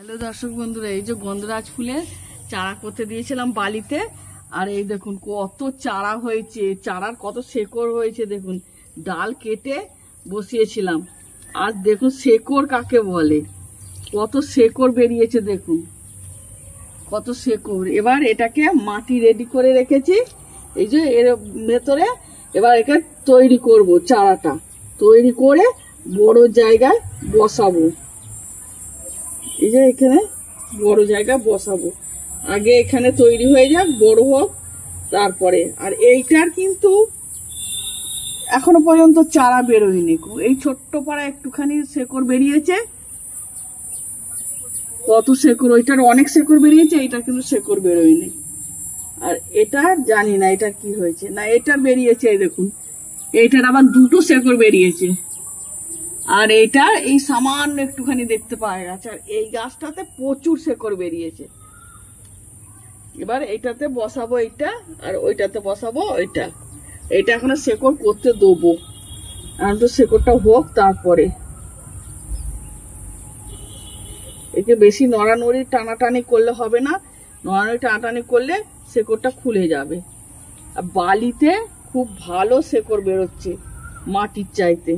Hello দর্শক বন্ধুরা, এই যে গন্ধরাজ ফুলের চারা করতে দিয়েছিলাম বালিতে, আর এই দেখুন কত চারা হয়েছে, চারার কত শেকড় হয়েছে। দেখুন ডাল কেটে বসিয়েছিলাম, আর দেখুন শেকড় কাকে বলে, কত শেকড় বেরিয়েছে, দেখুন কত শেকড়। এবার এটাকে মাটি রেডি করে রেখেছি, এই যে এর ভেতরে এবার একে তৈরি করব, চারাটা তৈরি করে বড় জায়গায় বসাবো। এই যে এখানে বড় জায়গা বসাবো, আগে এখানে তৈরি হয়ে যাক, বড় হোক তারপরে। আর এইটার কিন্তু এখনো পর্যন্ত চারা বেরোয়নি, এই ছোট্ট পাড়া একটুখানি শেকড় বেরিয়েছে। কত শেকড়, ওইটার অনেক শেকড় বেরিয়েছে, এইটার কিন্তু শেকড় বেরোয়নি। আর এটা জানি না এটা কি হয়েছে, না এটার বেরিয়েছে, এই দেখুন এইটার আবার দুটো শেকড় বেরিয়েছে, আর এইটা এই সামান্য একটুখানি দেখতে পাওয়া গেছে। আর এই গাছটাতে প্রচুর শেকড় বেরিয়েছে। এবার এইটাতে বসাবো এইটা, আর ওইটাতে বসাবো ওইটা। এইটা এখনো শেকড় করতে দেবো, আর তো শেকড়টা হোক তারপরে। একে বেশি নড়ানড়ি টানাটানি করলে হবে না, নড়ানড়ি টানাটানি করলে শেকড়টা খুলে যাবে। আর বালিতে খুব ভালো শেকড় বেরোচ্ছে মাটির চাইতে।